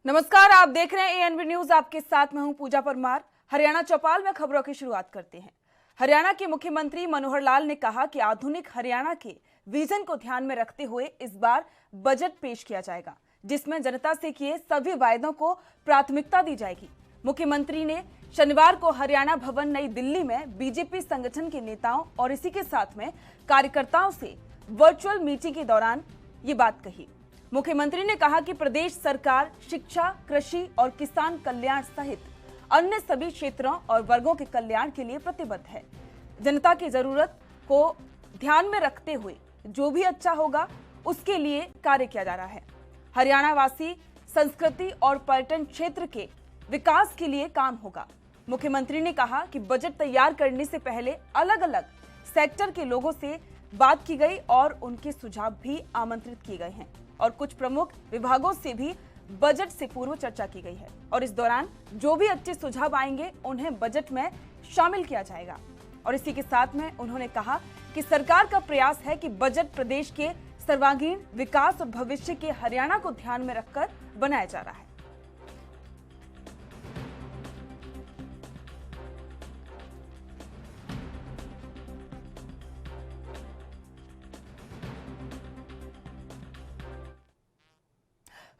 नमस्कार, आप देख रहे हैं एएनबी न्यूज। आपके साथ मैं हूं पूजा परमार। हरियाणा चौपाल में खबरों की शुरुआत करते हैं। हरियाणा के मुख्यमंत्री मनोहर लाल ने कहा कि आधुनिक हरियाणा के विजन को ध्यान में रखते हुए इस बार बजट पेश किया जाएगा, जिसमें जनता से किए सभी वायदों को प्राथमिकता दी जाएगी। मुख्यमंत्री ने शनिवार को हरियाणा भवन नई दिल्ली में बीजेपी संगठन के नेताओं और इसी के साथ में कार्यकर्ताओं से वर्चुअल मीटिंग के दौरान ये बात कही। मुख्यमंत्री ने कहा कि प्रदेश सरकार शिक्षा, कृषि और किसान कल्याण सहित अन्य सभी क्षेत्रों और वर्गों के कल्याण के लिए प्रतिबद्ध है। जनता की जरूरत को ध्यान में रखते हुए जो भी अच्छा होगा उसके लिए कार्य किया जा रहा है। हरियाणा वासी संस्कृति और पर्यटन क्षेत्र के विकास के लिए काम होगा। मुख्यमंत्री ने कहा कि बजट तैयार करने से पहले अलग अलग सेक्टर के लोगों से बात की गई और उनके सुझाव भी आमंत्रित किए गए हैं और कुछ प्रमुख विभागों से भी बजट से पूर्व चर्चा की गई है और इस दौरान जो भी अच्छे सुझाव आएंगे उन्हें बजट में शामिल किया जाएगा। और इसी के साथ में उन्होंने कहा कि सरकार का प्रयास है कि बजट प्रदेश के सर्वांगीण विकास और भविष्य के हरियाणा को ध्यान में रखकर बनाया जा रहा है।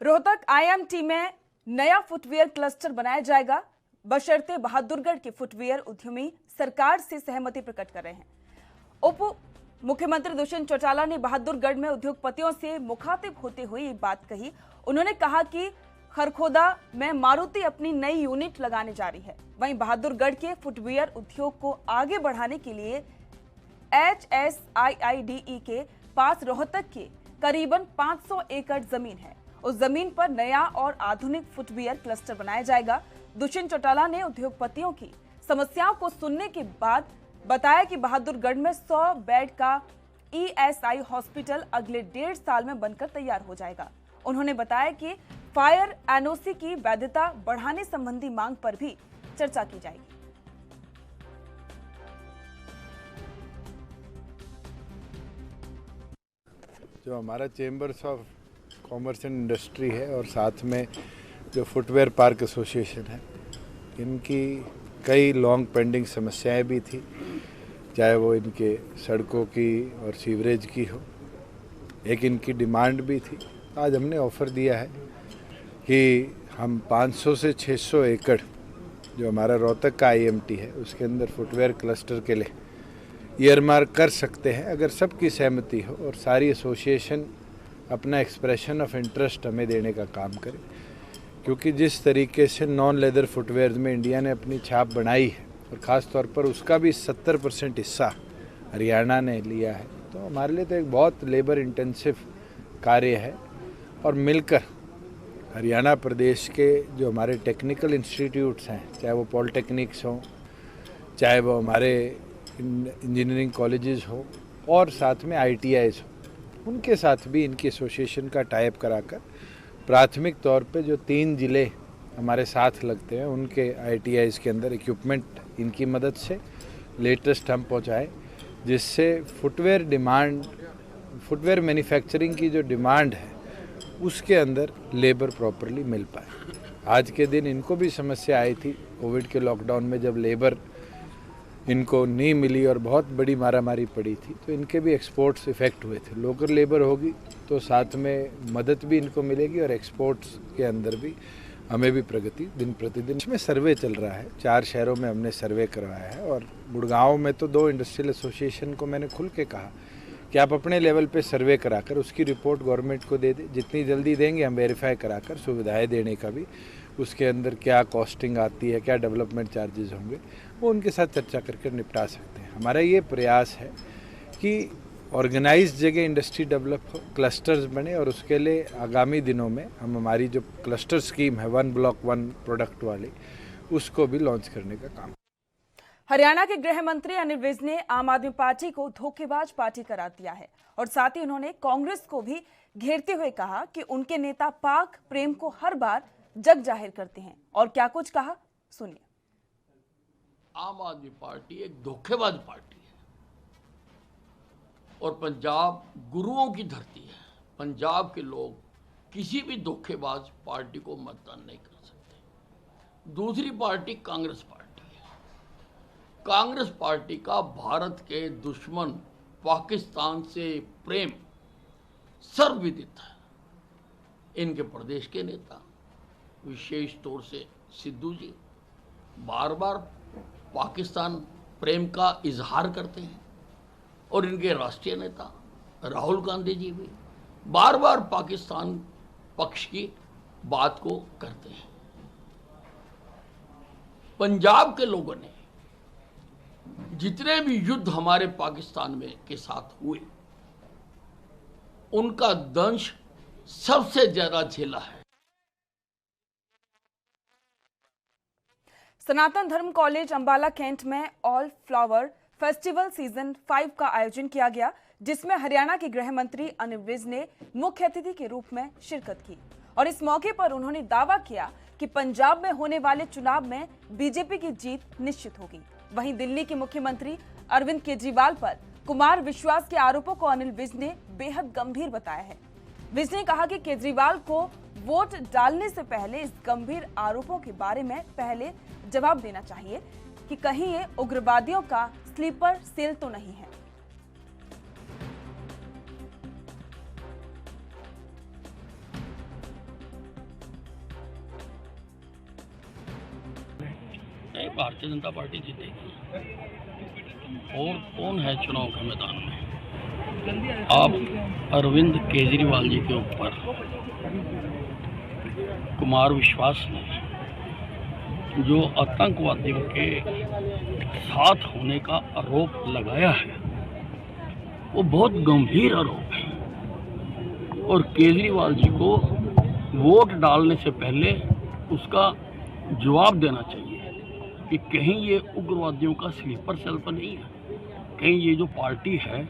रोहतक आईएमटी में नया फुटवियर क्लस्टर बनाया जाएगा, बशर्ते बहादुरगढ़ के फुटवियर उद्यमी सरकार से सहमति प्रकट कर रहे हैं। उप मुख्यमंत्री दुष्यंत चौटाला ने बहादुरगढ़ में उद्योगपतियों से मुखातिब होते हुए ये बात कही। उन्होंने कहा कि खरखोदा में मारुति अपनी नई यूनिट लगाने जा रही है। वहीं बहादुरगढ़ के फुटवियर उद्योग को आगे बढ़ाने के लिए HSIIDE के पास रोहतक के करीबन 500 एकड़ जमीन है। उस जमीन पर नया और आधुनिक फुटवियर क्लस्टर बनाया जाएगा। दुष्यंत चौटाला ने उद्योगपतियों की समस्याओं को सुनने के बाद बताया कि बहादुरगढ़ में 100 बेड का ESI हॉस्पिटल अगले 1.5 साल में बनकर तैयार हो जाएगा। उन्होंने बताया कि फायर NOC की वैधता बढ़ाने संबंधी मांग पर भी चर्चा की जाएगी। जो हमारा chambers of commerce and industry है और साथ में जो फुटवेयर पार्क एसोसिएशन है, इनकी कई लॉन्ग पेंडिंग समस्याएं भी थी, चाहे वो इनके सड़कों की और सीवरेज की हो। एक इनकी डिमांड भी थी। आज हमने ऑफ़र दिया है कि हम 500 से 600 एकड़ जो हमारा रोहतक का IMT है उसके अंदर फुटवेयर क्लस्टर के लिए ईयरमार्क कर सकते हैं, अगर सबकी सहमति हो और सारी एसोसिएशन अपना एक्सप्रेशन ऑफ इंटरेस्ट हमें देने का काम करे। क्योंकि जिस तरीके से नॉन लेदर फुटवेयर में इंडिया ने अपनी छाप बनाई है और ख़ास तौर पर उसका भी 70% हिस्सा हरियाणा ने लिया है, तो हमारे लिए तो एक बहुत लेबर इंटेंसिव कार्य है। और मिलकर हरियाणा प्रदेश के जो हमारे टेक्निकल इंस्टीट्यूट्स हैं, चाहे वो पॉलिटेक्निक्स हों, चाहे वो हमारे इंजीनियरिंग कॉलेजेस हो और साथ में ITIs हो, उनके साथ भी इनकी एसोसिएशन का टाइप कराकर प्राथमिक तौर पे जो 3 ज़िले हमारे साथ लगते हैं उनके ITIs के अंदर इक्विपमेंट इनकी मदद से लेटेस्ट हम पहुँचाएँ, जिससे फुटवेयर मैन्युफैक्चरिंग की जो डिमांड है उसके अंदर लेबर प्रॉपरली मिल पाए। आज के दिन इनको भी समस्या आई थी कोविड के लॉकडाउन में, जब लेबर इनको नहीं मिली और बहुत बड़ी मारामारी पड़ी थी, तो इनके भी एक्सपोर्ट्स इफ़ेक्ट हुए थे। लोकल लेबर होगी तो साथ में मदद भी इनको मिलेगी और एक्सपोर्ट्स के अंदर भी हमें भी प्रगति दिन प्रतिदिन। इसमें सर्वे चल रहा है, 4 शहरों में हमने सर्वे करवाया है और गुड़गांव में तो 2 इंडस्ट्रियल एसोसिएशन को मैंने खुल के कहा कि आप अपने लेवल पे सर्वे कराकर उसकी रिपोर्ट गवर्नमेंट को दे दें। जितनी जल्दी देंगे हम वेरीफाई कराकर सुविधाएँ देने का भी, उसके अंदर क्या कॉस्टिंग आती है, क्या डेवलपमेंट चार्जेस होंगे, वो उनके साथ चर्चा करके निपटा सकते हैं। हमारा ये प्रयास है कि ऑर्गेनाइज्ड जगह इंडस्ट्री डेवलप हो, क्लस्टर्स बने और उसके लिए आगामी दिनों में हम हमारी जो क्लस्टर स्कीम है 1 ब्लॉक 1 प्रोडक्ट वाली, उसको भी लॉन्च करने का काम। हरियाणा के गृह मंत्री अनिल विज ने आम आदमी पार्टी को धोखेबाज पार्टी करार दिया है और साथ ही उन्होंने कांग्रेस को भी घेरते हुए कहा कि उनके नेता पाक प्रेम को हर बार जग जाहिर करते हैं। और क्या कुछ कहा, सुनिए। आम आदमी पार्टी एक धोखेबाज पार्टी है और पंजाब गुरुओं की धरती है। पंजाब के लोग किसी भी धोखेबाज पार्टी को मतदान नहीं कर सकते। दूसरी पार्टी कांग्रेस पार्टी है। कांग्रेस पार्टी का भारत के दुश्मन पाकिस्तान से प्रेम सर्वविदित है। इनके प्रदेश के नेता, विशेष तौर से सिद्धू जी, बार बार पाकिस्तान प्रेम का इजहार करते हैं और इनके राष्ट्रीय नेता राहुल गांधी जी भी बार बार पाकिस्तान पक्ष की बात को करते हैं। पंजाब के लोगों ने जितने भी युद्ध हमारे पाकिस्तान में के साथ हुए, उनका दंश सबसे ज्यादा झेला है। सनातन धर्म कॉलेज अंबाला कैंट में ऑल फ्लावर फेस्टिवल सीजन 5 का आयोजन किया गया, जिसमें हरियाणा के गृह मंत्री अनिल विज ने मुख्य अतिथि के रूप में शिरकत की और इस मौके पर उन्होंने दावा किया कि पंजाब में होने वाले चुनाव में बीजेपी की जीत निश्चित होगी। वहीं दिल्ली के मुख्यमंत्री अरविंद केजरीवाल पर कुमार विश्वास के आरोपों को अनिल विज ने बेहद गंभीर बताया है। विज ने कहा कि केजरीवाल को वोट डालने से पहले इस गंभीर आरोपों के बारे में पहले जवाब देना चाहिए कि कहीं ये उग्रवादियों का स्लीपर सेल तो नहीं है। नहीं, भारतीय जनता पार्टी जीतेगी। और कौन है चुनाव के मैदान में? आप अरविंद केजरीवाल जी के ऊपर कुमार विश्वास ने जो आतंकवादियों के साथ होने का आरोप लगाया है, वो बहुत गंभीर आरोप है और केजरीवाल जी को वोट डालने से पहले उसका जवाब देना चाहिए कि कहीं ये उग्रवादियों का स्लीपर सेल तो नहीं है, कहीं ये जो पार्टी है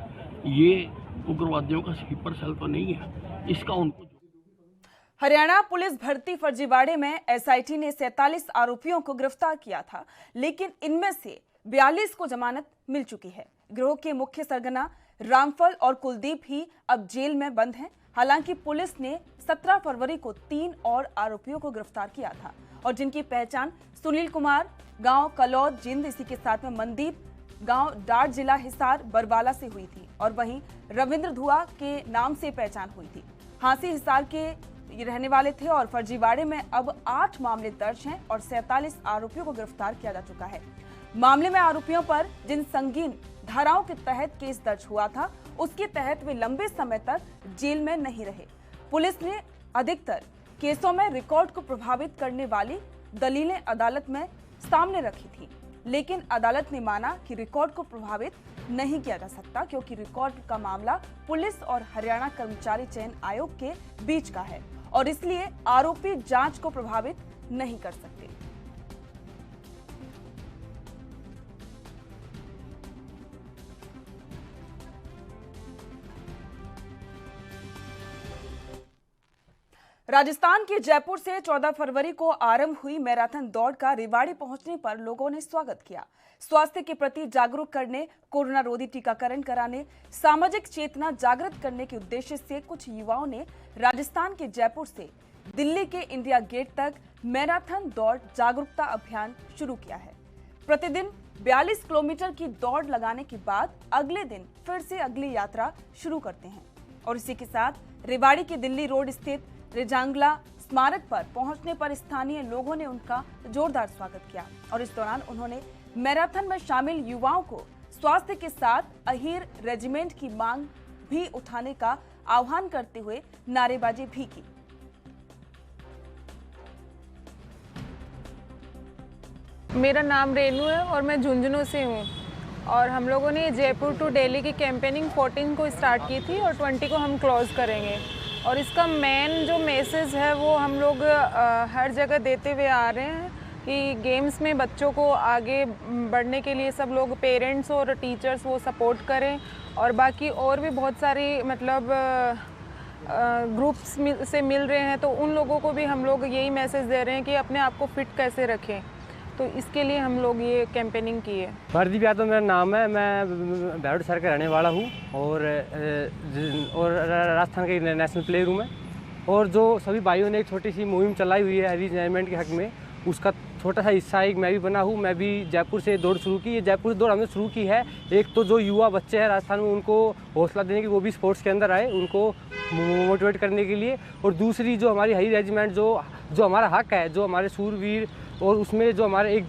ये उग्रवादियों का स्लीपर सेल तो नहीं है। इसका उनको हरियाणा पुलिस भर्ती फर्जीवाड़े में एसआईटी ने 47 आरोपियों को गिरफ्तार किया था, लेकिन इनमें से 42 को जमानत मिल चुकी है। गिरोह के मुख्य सरगना रामफल और कुलदीप ही अब जेल में बंद हैं। हालांकि पुलिस ने 17 फरवरी को 3 और आरोपियों को गिरफ्तार किया था और जिनकी पहचान सुनील कुमार गांव कलौद जिंद, इसी के साथ में मनदीप गांव डाट जिला हिसार बरवाला से हुई थी और वहीं रविंद्र धुआ के नाम से पहचान हुई थी। हांसी हिसार के ये रहने वाले थे और फर्जीवाड़े में अब 8 मामले दर्ज हैं और 47 आरोपियों को गिरफ्तार किया जा चुका है। मामले में आरोपियों पर जिन संगीन धाराओं के तहत केस दर्ज हुआ था, उसके तहत वे लंबे समय तक जेल में नहीं रहे। पुलिस ने अधिकतर केसों में रिकॉर्ड को प्रभावित करने वाली दलीलें अदालत में सामने रखी थी, लेकिन अदालत ने माना कि रिकॉर्ड को प्रभावित नहीं किया जा सकता क्योंकि रिकॉर्ड का मामला पुलिस और हरियाणा कर्मचारी चयन आयोग के बीच का है और इसलिए आरोपी जांच को प्रभावित नहीं कर सकते। राजस्थान के जयपुर से 14 फरवरी को आरंभ हुई मैराथन दौड़ का रेवाड़ी पहुंचने पर लोगों ने स्वागत किया। स्वास्थ्य के प्रति जागरूक करने, कोरोना रोधी टीकाकरण कराने, सामाजिक चेतना जागृत करने के उद्देश्य से कुछ युवाओं ने राजस्थान के जयपुर से दिल्ली के इंडिया गेट तक मैराथन दौड़ जागरूकता अभियान शुरू किया है। प्रतिदिन 42 किलोमीटर की दौड़ लगाने के बाद अगले दिन फिर से अगली यात्रा शुरू करते हैं और इसी के साथ रेवाड़ी के दिल्ली रोड स्थित रेजांगला स्मारक पर पहुंचने पर स्थानीय लोगों ने उनका जोरदार स्वागत किया और इस दौरान उन्होंने मैराथन में शामिल युवाओं को स्वास्थ्य के साथ अहीर रेजिमेंट की मांग भी उठाने का आह्वान करते हुए नारेबाजी भी की। मेरा नाम रेनू है और मैं झुंझुनू से हूँ और हम लोगों ने जयपुर टू दिल्ली की कैंपेनिंग 14 को स्टार्ट की थी और 20 को हम क्लोज करेंगे और इसका मेन जो मैसेज है वो हम लोग हर जगह देते हुए आ रहे हैं कि गेम्स में बच्चों को आगे बढ़ने के लिए सब लोग पेरेंट्स और टीचर्स वो सपोर्ट करें और बाकी और भी बहुत सारी मतलब ग्रुप्स से मिल रहे हैं तो उन लोगों को भी हम लोग यही मैसेज दे रहे हैं कि अपने आप को फिट कैसे रखें, तो इसके लिए हम लोग ये कैंपेनिंग की है। प्रदीप यादव मेरा नाम है, मैं भैरव शहर का रहने वाला हूँ और राजस्थान का नेशनल प्लेयर हूँ मैं और जो सभी भाइयों ने एक छोटी सी मुहिम चलाई हुई है हरी एनवायरनमेंट के हक में, उसका छोटा सा हिस्सा एक मैं भी बना हूँ। मैं भी जयपुर से दौड़ शुरू की। ये जयपुर से दौड़ हमने शुरू की है, एक तो जो युवा बच्चे हैं राजस्थान में उनको हौसला देने की, वो भी स्पोर्ट्स के अंदर आए, उनको मोटिवेट करने के लिए। और दूसरी जो हमारी हरी रेजिमेंट जो हमारा हक है, जो हमारे सूरवीर, और उसमें जो हमारे एक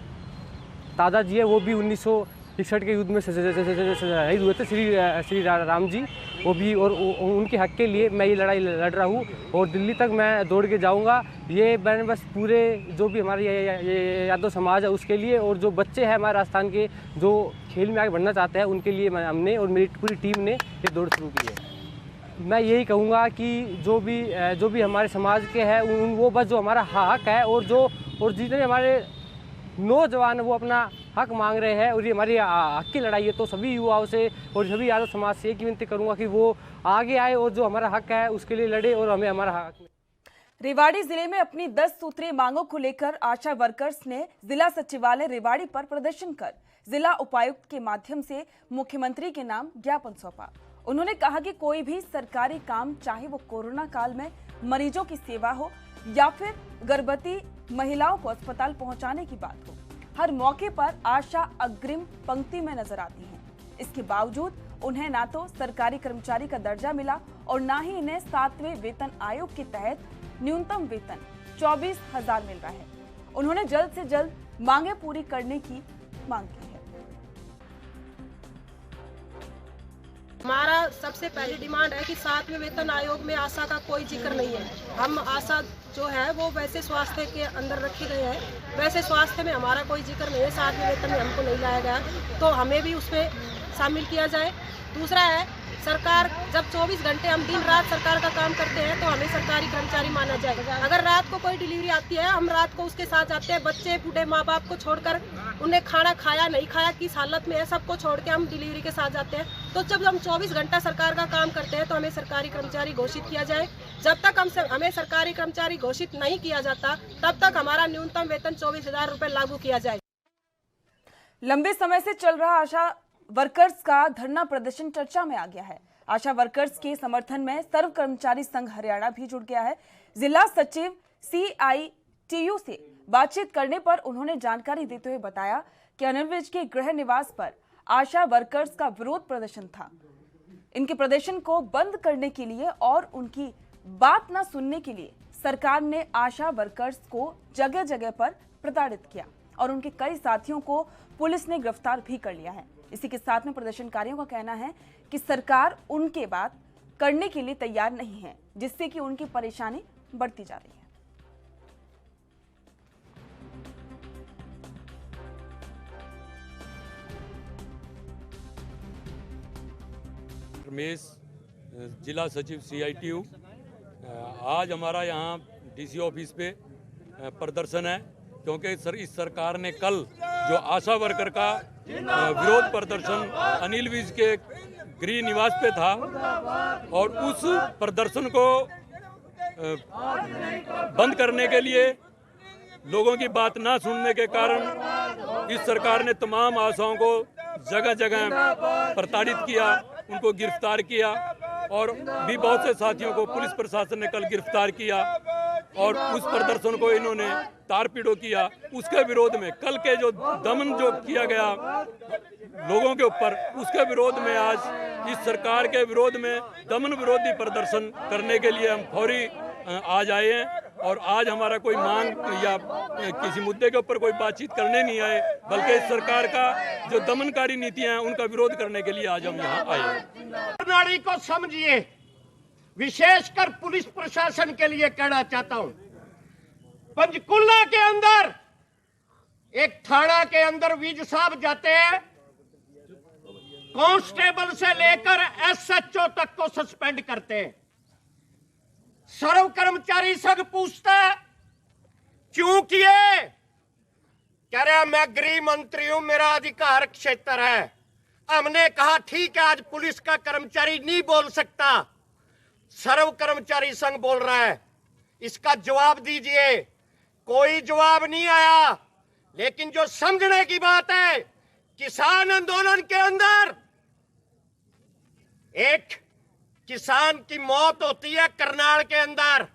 दादाजी है वो भी 1961 के युद्ध में शहीद हुए थे, श्री राम जी, वो भी, और उनके हक के लिए मैं ये लड़ाई लड़ रहा हूँ और दिल्ली तक मैं दौड़ के जाऊँगा। ये मैंने बस पूरे जो भी हमारे ये यादव समाज है उसके लिए, और जो बच्चे हैं हमारे राजस्थान के जो खेल में आगे बढ़ना चाहते हैं उनके लिए हमने और मेरी पूरी टीम ने ये दौड़ शुरू की है। मैं यही कहूँगा कि जो भी हमारे समाज के हैं वो बस जो हमारा हक है, और जितने हमारे नौजवान वो अपना हक मांग रहे हैं और ये हमारी हक की लड़ाई है, तो सभी युवाओं से और सभी यादव समाज से एक ही विनती करूंगा कि वो आगे आए और जो हमारा हक है उसके लिए लड़े और हमें हमारा हक। रेवाड़ी जिले में अपनी 10 सूत्रीय मांगों को लेकर आशा वर्कर्स ने जिला सचिवालय रेवाड़ी पर प्रदर्शन कर जिला उपायुक्त के माध्यम से मुख्यमंत्री के नाम ज्ञापन सौंपा। उन्होंने कहा कि कोई भी सरकारी काम, चाहे वो कोरोना काल में मरीजों की सेवा हो या फिर गर्भवती महिलाओं को अस्पताल पहुंचाने की बात हो, हर मौके पर आशा अग्रिम पंक्ति में नजर आती हैं। इसके बावजूद उन्हें ना तो सरकारी कर्मचारी का दर्जा मिला और ना ही इन्हें 7वें वेतन आयोग के तहत न्यूनतम वेतन 24,000 मिल रहा है। उन्होंने जल्द से जल्द मांगे पूरी करने की मांग की है। हमारा सबसे पहली डिमांड है कि 7वें वेतन आयोग में आशा का कोई जिक्र नहीं है। हम आशा जो है वो वैसे स्वास्थ्य के अंदर रखे गए हैं, वैसे स्वास्थ्य में हमारा कोई जिक्र नहीं है। 7वें वेतन में हमको नहीं लाया गया, तो हमें भी उसमें शामिल किया जाए। दूसरा है, सरकार जब 24 घंटे हम दिन रात सरकार का काम करते हैं तो हमें सरकारी कर्मचारी माना जाएगा। अगर रात को कोई डिलीवरी आती है, हम रात को उसके साथ जाते हैं। बच्चे बूढ़े माँ बाप को छोड़कर, उन्हें खाना खाया नहीं खाया किस हालत में है, सबको छोड़ के हम डिलीवरी के साथ जाते हैं। तो जब हम 24 घंटा सरकार का काम करते हैं तो हमें सरकारी कर्मचारी घोषित किया जाए। जब तक हमें सरकारी कर्मचारी घोषित नहीं किया जाता तब तक हमारा न्यूनतम वेतन 24,000 रुपए लागू किया जाए। लंबे समय से चल रहा आशा वर्कर्स का धरना प्रदर्शन चर्चा में आ गया है। आशा वर्कर्स के समर्थन में सर्व कर्मचारी संघ हरियाणा भी जुड़ गया है। जिला सचिव CITU से बातचीत करने पर उन्होंने जानकारी देते हुए बताया कि अनिल विज के गृह निवास पर आशा वर्कर्स का विरोध प्रदर्शन था। इनके प्रदर्शन को बंद करने के लिए और उनकी बात न सुनने के लिए सरकार ने आशा वर्कर्स को जगह जगह पर प्रताड़ित किया और उनके कई साथियों को पुलिस ने गिरफ्तार भी कर लिया है। इसी के साथ में प्रदर्शनकारियों का कहना है कि सरकार उनके बात करने के लिए तैयार नहीं है, जिससे कि उनकी परेशानी बढ़ती जा रही है। रमेश, जिला सचिव CITU। आज हमारा यहाँ DC ऑफिस पे प्रदर्शन है क्योंकि इस सरकार ने कल जो आशा वर्कर का विरोध प्रदर्शन अनिल विज के गृह निवास पे था और उस प्रदर्शन को बंद करने के लिए लोगों की बात ना सुनने के कारण इस सरकार ने तमाम आशाओं को जगह जगह प्रताड़ित किया, उनको गिरफ्तार किया और भी बहुत से साथियों को पुलिस प्रशासन ने कल गिरफ्तार किया और उस प्रदर्शन को इन्होंने तारपीड़ो किया। उसके विरोध में कल के जो दमन जो किया गया लोगों के ऊपर, उसके विरोध में आज इस सरकार के विरोध में दमन विरोधी प्रदर्शन करने के लिए हम फौरी आज आए हैं। और आज हमारा कोई मांग या किसी मुद्दे के ऊपर कोई बातचीत करने नहीं आए, बल्कि इस सरकार का जो दमनकारी नीतियां हैं उनका विरोध करने के लिए आज हम यहाँ आए हैं। प्रणाली को समझिए, विशेषकर पुलिस प्रशासन के लिए कहना चाहता हूं। पंचकुला के अंदर एक थाना के अंदर विज साहब जाते हैं, कांस्टेबल से लेकर SHO तक को सस्पेंड करते हैं। सर्व कर्मचारी संघ पूछता है क्यों किए? कह रहे मैं गृह मंत्री हूं, मेरा अधिकार क्षेत्र है। हमने कहा ठीक है, आज पुलिस का कर्मचारी नहीं बोल सकता, सर्व कर्मचारी संघ बोल रहा है, इसका जवाब दीजिए। कोई जवाब नहीं आया। लेकिन जो समझने की बात है, किसान आंदोलन के अंदर एक किसान की मौत होती है करनाल के अंदर,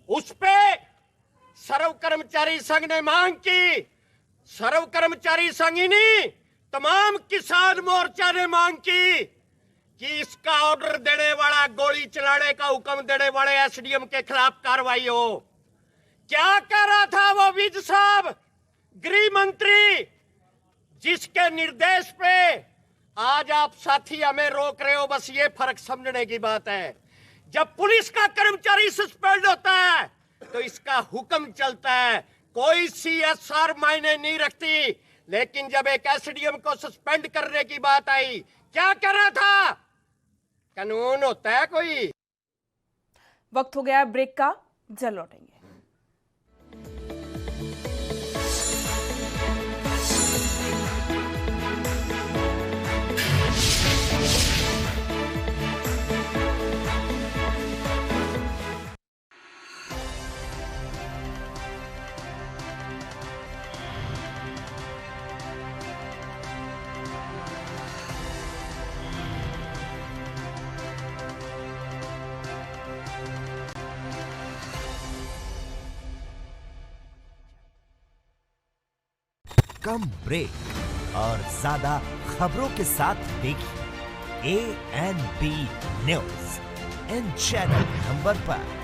उस पे सर्व कर्मचारी संघ ने मांग की। सर्व कर्मचारी संघ ही नहीं, तमाम किसान मोर्चा ने मांग की कि इसका ऑर्डर देने वाला, गोली चलाने का हुक्म देने वाले एसडीएम के खिलाफ कार्रवाई हो। क्या कह रहा था वो विज साहब, गृह मंत्री, जिसके निर्देश पे आज आप साथी हमें रोक रहे हो। बस ये फर्क समझने की बात है। जब पुलिस का कर्मचारी सस्पेंड होता है तो इसका हुक्म चलता है, कोई सीएसआर मायने नहीं रखती। लेकिन जब एक एसडीएम को सस्पेंड करने की बात आई, क्या कर रहा था? कानून होता है कोई। वक्त हो गया ब्रेक का, जल्द लौटेंगे। कम ब्रेक और ज्यादा खबरों के साथ देखिए ANP news in channel number पर।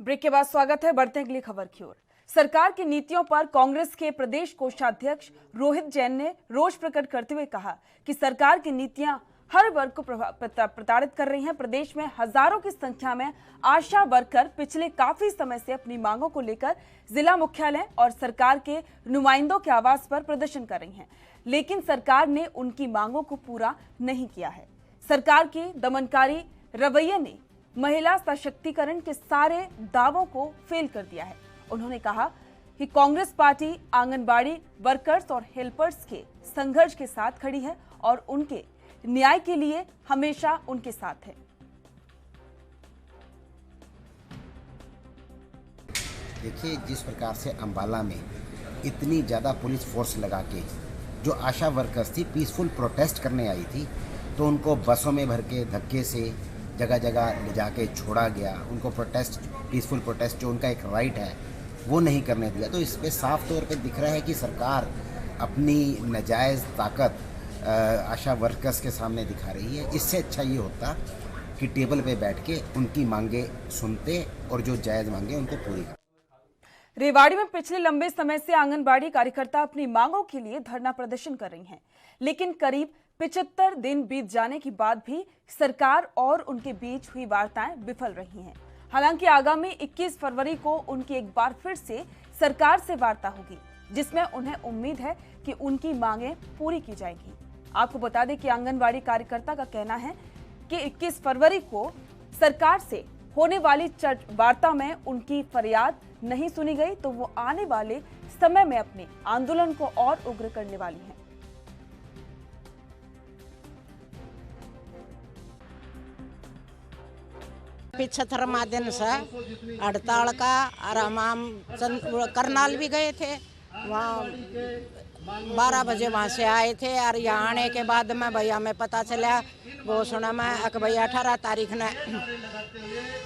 ब्रेक के बाद स्वागत है, बढ़ते हैं अगली खबर की ओर। सरकार की नीतियों पर कांग्रेस के प्रदेश कोषाध्यक्ष रोहित जैन ने रोष प्रकट करते हुए कहा कि सरकार की नीतियां हर वर्ग को प्रताड़ित कर रही हैं। प्रदेश में हजारों की संख्या में आशा वर्कर पिछले काफी समय से अपनी मांगों को लेकर जिला मुख्यालय और सरकार के नुमाइंदों के आवास पर प्रदर्शन कर रही हैं, लेकिन सरकार ने उनकी मांगों को पूरा नहीं किया है। सरकार के दमनकारी रवैये ने महिला सशक्तिकरण के सारे दावों को फेल कर दिया है। उन्होंने कहा कि कांग्रेस पार्टी आंगनबाड़ी वर्कर्स और हेल्पर्स के संघर्ष के साथ खड़ी है और उनके न्याय के लिए हमेशा उनके साथ है। देखिए, जिस प्रकार से अंबाला में इतनी ज़्यादा पुलिस फोर्स लगा के जो आशा वर्कर्स थी पीसफुल प्रोटेस्ट करने आई थी, तो उनको बसों में भर के धक्के से जगह जगह ले जाके छोड़ा गया। उनको प्रोटेस्ट, पीसफुल प्रोटेस्ट जो उनका एक राइट है वो नहीं करने दिया। तो इस पे साफ तौर पे दिख रहा है कि सरकार अपनी नाजायज़ ताकत आशा वर्कर्स के सामने दिखा रही है। इससे अच्छा ये होता कि टेबल पे बैठ के उनकी मांगे सुनते और जो जायज़ मांगे उनको पूरी करते। रेवाड़ी में पिछले लंबे समय से आंगनबाड़ी कार्यकर्ता अपनी मांगों के लिए धरना प्रदर्शन कर रही हैं, लेकिन करीब 75 दिन बीत जाने के बाद भी सरकार और उनके बीच हुई वार्ताएं विफल रही हैं। हालांकि आगामी 21 फरवरी को उनकी एक बार फिर से सरकार से वार्ता होगी, जिसमें उन्हें उम्मीद है कि उनकी मांगें पूरी की जाएंगी। आपको बता दें कि आंगनबाड़ी कार्यकर्ता का कहना है कि 21 फरवरी को सरकार से होने वाली वार्ता में उनकी फरियाद नहीं सुनी गई तो वो आने वाले समय में अपने आंदोलन को और उग्र करने वाली हैं। पिछहत्तर दिन से हड़ताल का, और हम करनाल भी गए थे, वहाँ 12 बजे वहाँ से आए थे। और यहाँ आने के बाद में भैया में पता चला, वो सुना मैं कि भैया 18 तारीख ने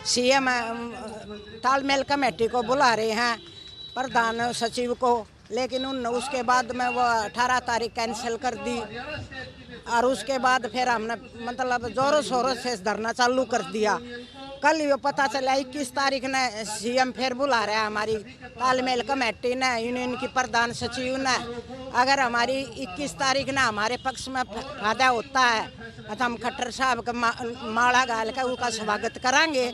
सीएम तालमेल कमेटी को बुला रहे हैं, प्रधान सचिव को, लेकिन उन उसके बाद में वो 18 तारीख कैंसिल कर दी। और उसके बाद फिर हमने मतलब जोरों शोरों से धरना चालू कर दिया। कल ये पता चला 21 तारीख ने सीएम फिर बुला रहा है हमारी तालमेल कमेटी ने, यूनियन की प्रधान सचिव ने। अगर हमारी 21 तारीख ने हमारे पक्ष में फायदा होता है तो हम खट्टर साहब का माला गाल कर उनका स्वागत करांगे।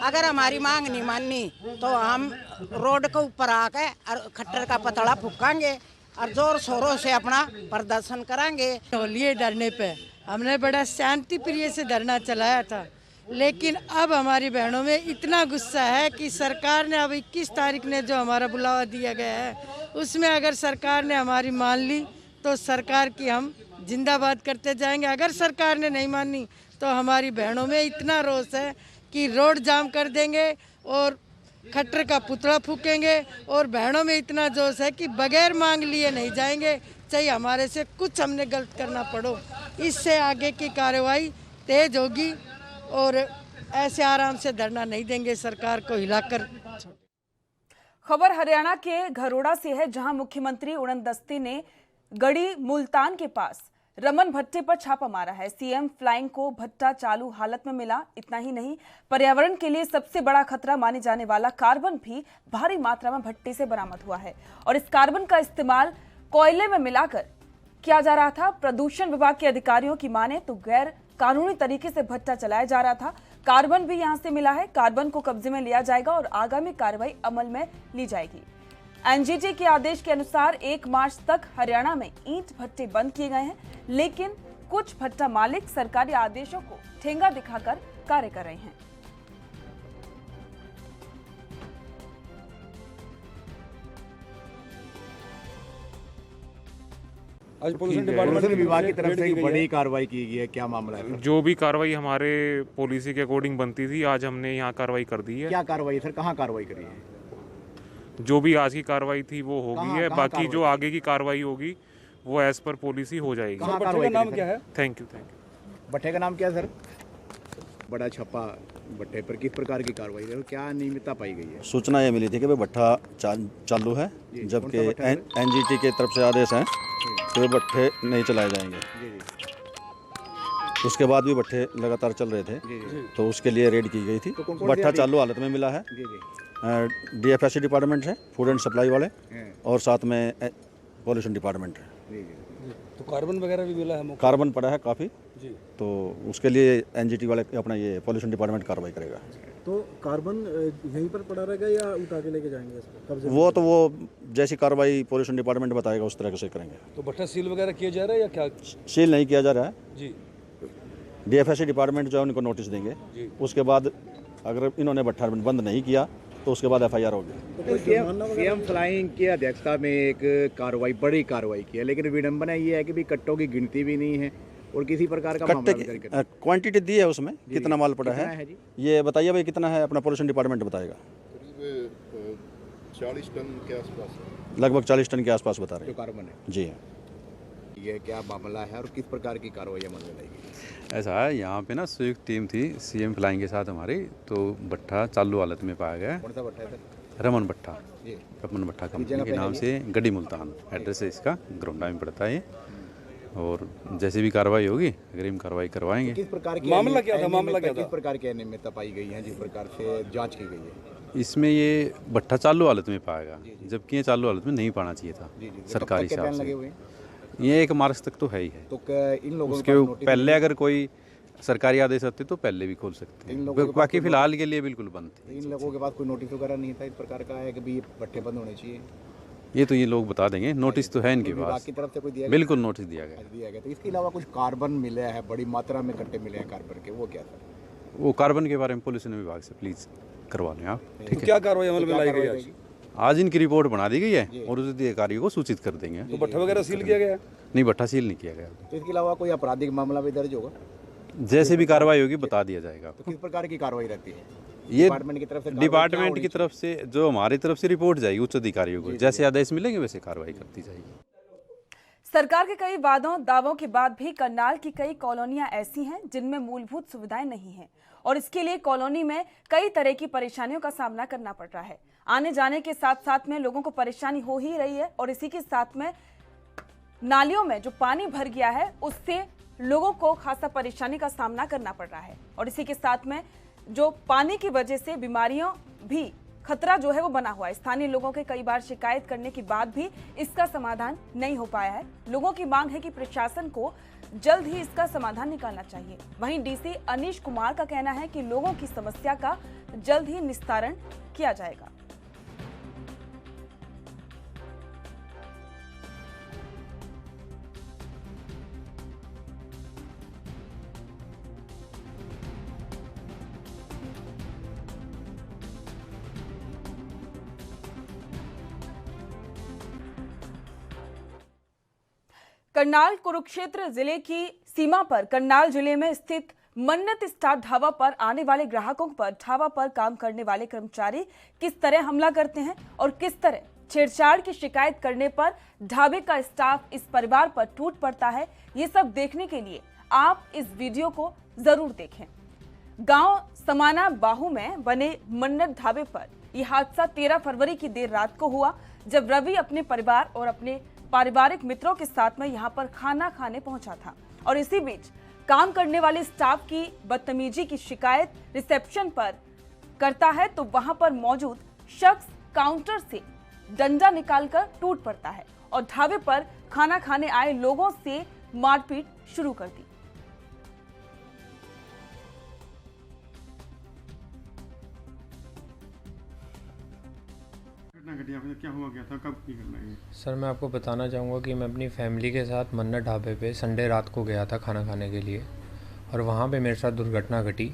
अगर हमारी मांग नहीं मानी तो हम रोड के ऊपर आके और खट्टर का पतड़ा फूकांगे और जोर शोरों से अपना प्रदर्शन करांगे। लिए डरने पे हमने बड़ा शांति प्रिय से धरना चलाया था, लेकिन अब हमारी बहनों में इतना गुस्सा है कि सरकार ने अब 21 तारीख ने जो हमारा बुलावा दिया गया है उसमें अगर सरकार ने हमारी मान ली तो सरकार की हम जिंदाबाद करते जाएंगे। अगर सरकार ने नहीं मानी तो हमारी बहनों में इतना रोष है कि रोड जाम कर देंगे और खट्टर का पुतला फूकेंगे और बहनों में इतना जोश है कि बगैर मांग लिए नहीं जाएंगे, चाहे हमारे से कुछ हमने गलत करना पड़ो। इससे आगे की कार्रवाई तेज होगी और ऐसे आराम से धरना नहीं देंगे सरकार को हिलाकर। खबर हरियाणा के घरोड़ा से है, जहां मुख्यमंत्री उड़नदस्ते ने गढ़ी मुल्तान के पास रमन भट्टे पर छापा मारा है। सीएम फ्लाइंग को भट्टा चालू हालत में मिला। इतना ही नहीं, पर्यावरण के लिए सबसे बड़ा खतरा माने जाने वाला कार्बन भी भारी मात्रा में भट्टे से बरामद हुआ है और इस कार्बन का इस्तेमाल कोयले में मिलाकर किया जा रहा था। प्रदूषण विभाग के अधिकारियों की माने तो गैर कानूनी तरीके से भट्टा चलाया जा रहा था। कार्बन भी यहां से मिला है। कार्बन को कब्जे में लिया जाएगा और आगामी कार्रवाई अमल में ली जाएगी। एनजीटी के आदेश के अनुसार 1 मार्च तक हरियाणा में ईंट भट्टे बंद किए गए हैं, लेकिन कुछ भट्टा मालिक सरकारी आदेशों को ठेंगा दिखाकर कार्य कर रहे हैं। आज पोल्यूशन डिपार्टमेंट विभाग की तरफ से एक बड़ी कार्रवाई की गई है, क्या मामला है? जो भी कार्रवाई हमारे पॉलिसी के अकॉर्डिंग बनती थी, आज हमने यहाँ कार्रवाई कर दी है। क्या कार्रवाई सर, कहाँ कार्रवाई करी है? जो भी आज की कार्रवाई थी वो हो गई है, बाकी जो आगे की कार्रवाई होगी वो एज पर पॉलिसी हो जाएगी। भट्टे का नाम क्या है? Thank you. भट्टे का नाम क्या है सर? बड़ा छापा भट्टे पर किस प्रकार की कार्रवाई है, क्या अनियमितता पाई गई है? सूचना ये मिली थी कि भट्टा चालू है, जबकि एनजीटी के तरफ से आदेश है कि भट्टे नहीं चलाए जाएंगे। उसके बाद भी भट्टे लगातार चल रहे थे, तो उसके लिए रेड की गई थी। भट्टा चालू हालत में मिला है। डीएफएससी डिपार्टमेंट है, फूड एंड सप्लाई वाले, और साथ में पॉल्यूशन डिपार्टमेंट है। तो कार्बन वगैरह भी मिला है? कार्बन पड़ा है काफ़ी, तो उसके लिए एनजीटी वाले अपना ये पॉल्यूशन डिपार्टमेंट कार्रवाई करेगा। तो कार्बन यहीं पर पड़ा रहेगा या उठा के लेके जाएंगे इसको? वो जैसी कार्रवाई पॉल्यूशन डिपार्टमेंट बताएगा उस तरह से करेंगे। तो भट्टा सील वगैरह किया जा रहा है या क्या? सील नहीं किया जा रहा है जी। डीएफएससी डिपार्टमेंट जो है उनको नोटिस देंगे, उसके बाद अगर इन्होंने भट्टा बंद नहीं किया तो उसके बाद एफआईआर होगी। तो सीएम फ्लाइंग की अध्यक्षता में एक कार्रवाई, बड़ी कार्रवाई की है, लेकिन विडंबना ये है कि भी कट्टों की गिनती भी नहीं है और किसी प्रकार का मामला क्वांटिटी दी है उसमें, कितना माल पड़ा है ये बताइए भाई, कितना है अपना पॉल्यूशन डिपार्टमेंट बताएगा। 40 टन के आसपास, लगभग 40 टन के आसपास बता रहे हैं कार्बन है जी। ये क्या मामला है और किस प्रकार की कार्रवाई अमल में लाएगी? ऐसा है, यहाँ पे ना संयुक्त टीम थी सीएम फ्लाइंग के साथ हमारी, तो भट्टा चालू हालत में पाया गया। कौन सा भट्टा है सर? रमन भट्टा, रमन भट्टा कंपनी के नाम से, गढ़ी मुल्तान एड्रेस है इसका, ग्रोंडा में पड़ता है ये। और जैसे भी कार्रवाई होगी अग्रिम कार्रवाई करवाएंगे। किस प्रकार की मामला क्या था? मामला क्या था? किस प्रकार की अनियमितता पाई गई है जिस प्रकार से जांच की गई है? इसमें ये भट्टा चालू हालत में पाया गया, जबकि ये चालू हालत में नहीं पाना चाहिए था सरकारी हिसाब से। ये 1 मार्च तक तो है ही है। तो इन लोगों उसके पहले अगर कोई सरकारी आदेश आते तो पहले भी खोल सकते हैं, बाकी फिलहाल के लिए बिल्कुल बंद थे। इन लोगों के पास कोई नोटिस वगैरह नहीं था इस प्रकार का है कि भी भट्टे बंद होने चाहिए? ये तो ये लोग बता देंगे, नोटिस तो है इनके पास, की तरफ से कोई दिया? बिल्कुल नोटिस दिया गया। तो इसके अलावा कुछ कार्बन मिला है, बड़ी मात्रा में कट्टे मिले हैं कार्बन के, वो क्या सर? वो कार्बन के बारे में पॉल्यूशन विभाग से प्लीज करवा लें आप, ठीक है? क्या कार्रवाई अमल में लाई गई? आज इनकी रिपोर्ट बना दी गई है और उस अधिकारियों को सूचित कर देंगे। तो भट्टा वगैरह सील किया गया? नहीं, भट्टा सील नहीं किया गया। तो इसके अलावा कोई आपराधिक मामला भी दर्ज होगा? जैसे भी कार्रवाई होगी बता दिया जाएगा। तो किस प्रकार की कार्रवाई रहती है? ये डिपार्टमेंट की तरफ से, डिपार्टमेंट की तरफ से जो हमारी तरफ से रिपोर्ट जाएगी उच्च अधिकारियों को, जैसे आदेश मिलेंगे वैसे कार्रवाई करती जाएगी। सरकार के कई वादों दावों के बाद भी करनाल की कई कॉलोनियां ऐसी हैं जिनमें मूलभूत सुविधाएं नहीं हैं और इसके लिए कॉलोनी में कई तरह की परेशानियों का सामना करना पड़ रहा है। आने जाने के साथ साथ में लोगों को परेशानी हो ही रही है और इसी के साथ में नालियों में जो पानी भर गया है उससे लोगों को खासा परेशानी का सामना करना पड़ रहा है और इसी के साथ में जो पानी की वजह से बीमारियों भी खतरा जो है वो बना हुआ है। स्थानीय लोगों के कई बार शिकायत करने के बाद भी इसका समाधान नहीं हो पाया है। लोगों की मांग है कि प्रशासन को जल्द ही इसका समाधान निकालना चाहिए। वहीं डीसी अनीश कुमार का कहना है कि लोगों की समस्या का जल्द ही निस्तारण किया जाएगा। करनाल कुरुक्षेत्र जिले की सीमा पर करनाल जिले में स्थित मन्नत स्टार ढाबा पर आने वाले ग्राहकों पर ढाबा पर काम करने वाले कर्मचारी किस तरह हमला करते हैं और किस तरह छेड़छाड़ की शिकायत करने पर ढाबे का स्टाफ इस परिवार पर टूट पड़ता है, ये सब देखने के लिए आप इस वीडियो को जरूर देखें। गांव समाना बाहू में बने मन्नत ढाबे पर यह हादसा 13 फरवरी की देर रात को हुआ, जब रवि अपने परिवार और अपने पारिवारिक मित्रों के साथ में यहां पर खाना खाने पहुंचा था और इसी बीच काम करने वाले स्टाफ की बदतमीजी की शिकायत रिसेप्शन पर करता है तो वहां पर मौजूद शख्स काउंटर से डंडा निकालकर टूट पड़ता है और ढाबे पर खाना खाने आए लोगों से मारपीट शुरू कर दी। क्या हुआ क्या था, कब की घटना है? सर मैं आपको बताना चाहूँगा कि मैं अपनी फैमिली के साथ मन्नत ढाबे पे संडे रात को गया था खाना खाने के लिए और वहाँ पे मेरे साथ दुर्घटना घटी।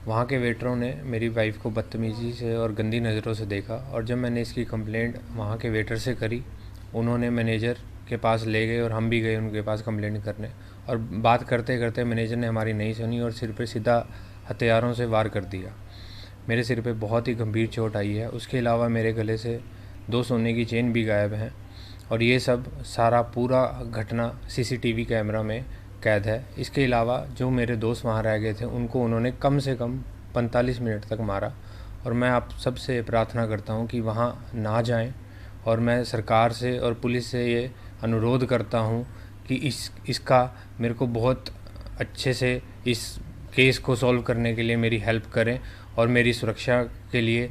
वहाँ के वेटरों ने मेरी वाइफ को बदतमीज़ी से और गंदी नज़रों से देखा और जब मैंने इसकी कंप्लेंट वहाँ के वेटर से करी, उन्होंने मैनेजर के पास ले गए और हम भी गए उनके पास कंप्लेंट करने और बात करते करते मैनेजर ने हमारी नहीं सुनी और सिर पे सीधा हथियारों से वार कर दिया। मेरे सिर पे बहुत ही गंभीर चोट आई है। उसके अलावा मेरे गले से 2 सोने की चेन भी गायब हैं और ये सब सारा पूरा घटना सीसीटीवी कैमरा में कैद है। इसके अलावा जो मेरे दोस्त वहाँ रह गए थे उनको उन्होंने कम से कम 45 मिनट तक मारा और मैं आप सबसे प्रार्थना करता हूँ कि वहाँ ना जाएं और मैं सरकार से और पुलिस से ये अनुरोध करता हूँ कि इसका मेरे को बहुत अच्छे से इस केस को सॉल्व करने के लिए मेरी हेल्प करें और मेरी सुरक्षा के लिए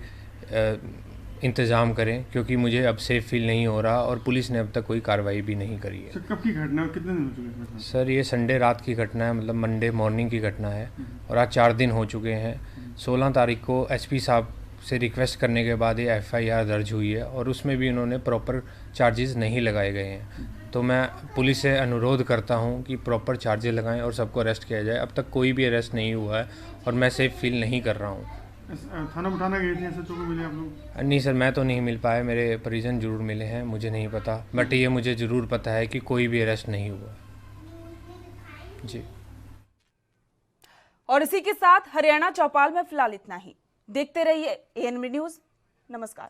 इंतज़ाम करें, क्योंकि मुझे अब सेफ फील नहीं हो रहा और पुलिस ने अब तक कोई कार्रवाई भी नहीं करी है। सर कब की घटना है, कितने दिन हो चुके हैं? सर ये संडे रात की घटना है, मतलब मंडे मॉर्निंग की घटना है और आज 4 दिन हो चुके हैं। 16 तारीख को एसपी साहब से रिक्वेस्ट करने के बाद ये FIR दर्ज हुई है और उसमें भी उन्होंने प्रॉपर चार्जेस नहीं लगाए गए हैं। तो मैं पुलिस से अनुरोध करता हूं कि प्रॉपर चार्जेस लगाएं और सबको अरेस्ट किया जाए। अब तक कोई भी अरेस्ट नहीं हुआ है और मैं सेफ फील नहीं कर रहा हूं। थाना उठाना गए थे, SHO को मिले आप लोग? नहीं सर, मैं तो नहीं मिल पाया, मेरे परिजन जरूर मिले हैं, मुझे नहीं पता, बट ये मुझे ज़रूर पता है कि कोई भी अरेस्ट नहीं हुआ जी। और इसी के साथ हरियाणा चौपाल में फिलहाल इतना ही। देखते रहिए ANB न्यूज़। नमस्कार।